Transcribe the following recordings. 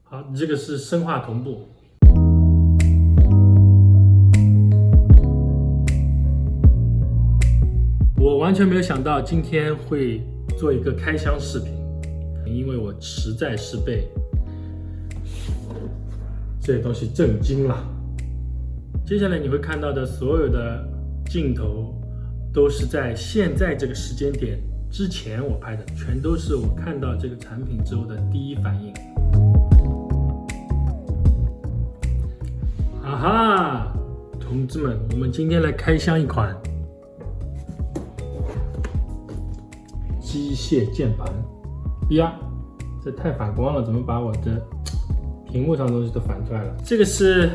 好，这个是声画同步。我完全没有想到今天会做一个开箱视频，因为我实在是被这些东西震惊了。接下来你会看到的所有的镜头都是在现在这个时间点之前我拍的，全都是我看到这个产品之后的第一反应。啊哈，同志们，我们今天来开箱一款机械键盘。呀，这太反光了，怎么把我的屏幕上的东西都反出来了？这个是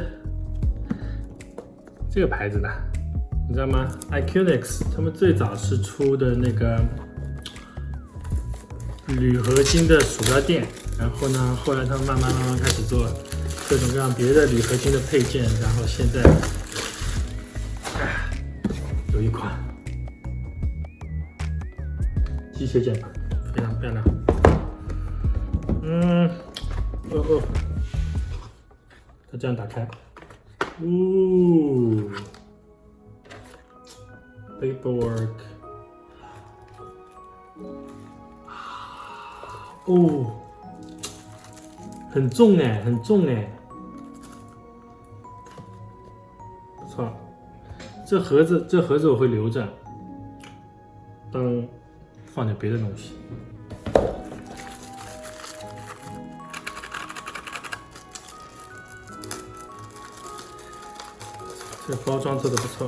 这个牌子的，你知道吗 ？Iconix 他们最早是出的那个铝合金的鼠标垫，然后呢，后来他们慢慢开始做各种各样别的铝合金的配件，然后现在有一款机械键盘，非常漂亮。它这样打开。Paperwork， 很重哎，很重哎，不错。这盒子我会留着，当放点别的东西。这包装做的不错。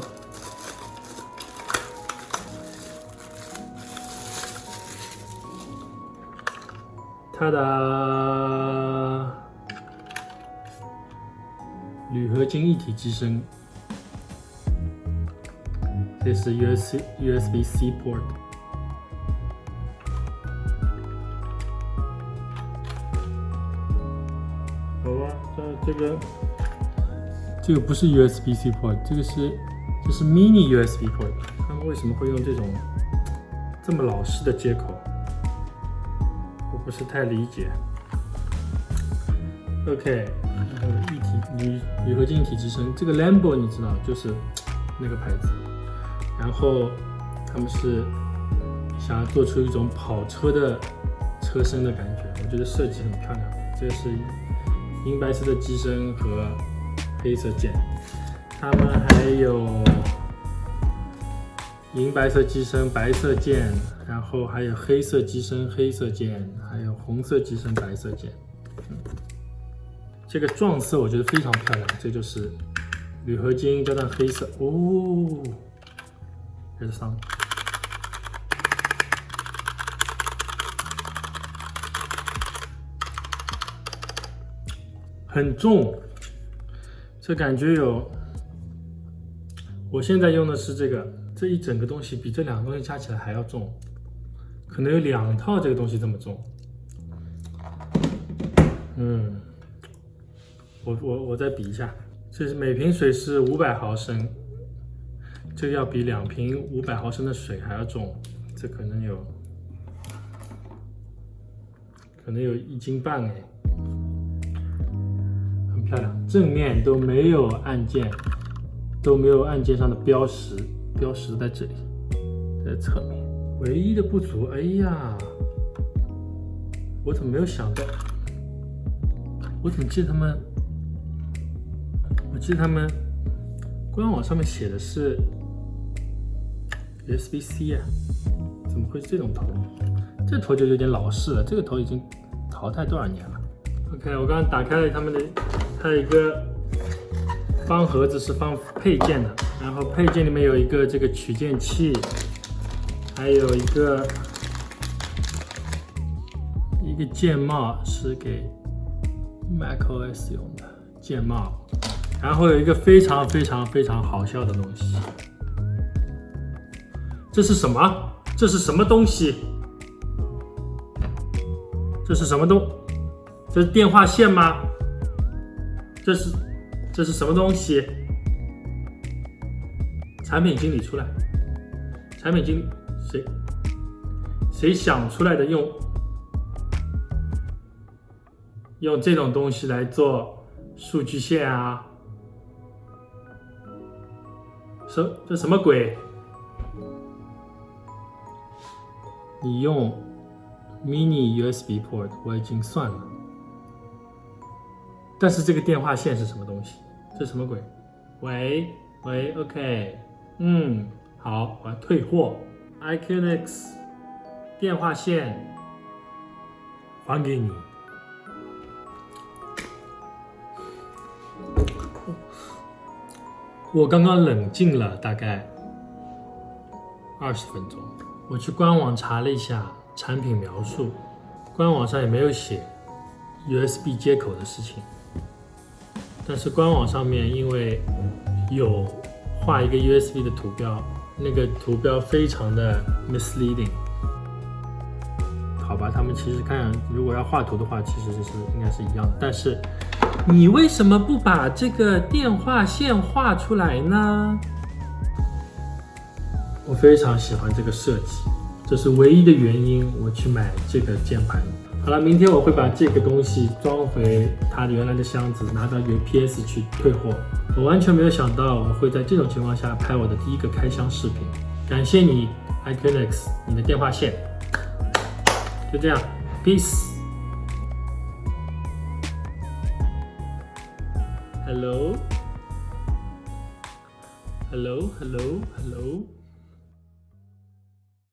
它的铝合金一体机身，这是 USB-C port。好吧，这个不是 USB-C port， 这是 mini USB port。他们为什么会用这么老式的接口？我不是太理解。OK， 铝合金一体机身，这个 Lambo 你知道，就是那个牌子。然后他们是想要做出一种跑车的车身的感觉，我觉得设计很漂亮。这是银白色的机身和黑色键，他们还有银白色机身、白色键，然后还有黑色机身、黑色键，还有红色机身、白色键。这个撞色我觉得非常漂亮，这就是铝合金加上黑色。这是伤。很重，这感觉有。我现在用的是这一整个东西比这两个东西加起来还要重，可能有2套这个东西这么重。我再比一下，这是每瓶水是500毫升，这个要比2瓶500毫升的水还要重，这可能有1斤半哎。漂亮，正面都没有按键，上的标识在这里，在侧面。唯一的不足，哎呀，我怎么没有想到？我记得他们官网上面写的是 USB-C 啊，怎么会是这种头？这头就有点老式了，这个头已经淘汰多少年了。OK， 我刚刚打开了它有一个方盒子是放配件的，然后配件里面有一个这个取件器，还有一个键帽是给 macOS 用的键帽，然后有一个非常好笑的东西，这是什么？这是什么东西？这是什么东？这是电话线吗？这是什么东西？产品经理出来，产品经理谁想出来的用这种东西来做数据线啊？这什么鬼？你用 mini USB port 我已经算了，但是这个电话线是什么东西？这什么鬼？喂 ，OK， 好，我要退货。iQnix 电话线还给你。我刚刚冷静了大概20分钟，我去官网查了一下产品描述，官网上也没有写 USB 接口的事情，但是官网上面因为有画一个 USB 的图标，那个图标非常的 misleading。好吧，他们其实看如果要画图的话，其实应该是一样的，但是你为什么不把这个电话线画出来呢？我非常喜欢这个设计，这是唯一的原因我去买这个键盘。好了，明天我会把这个东西装回它原来的箱子，拿到 UPS 去退货。我完全没有想到我会在这种情况下拍我的第一个开箱视频。感谢你 iQnix 你的电话线。就这样 ，peace。Hello。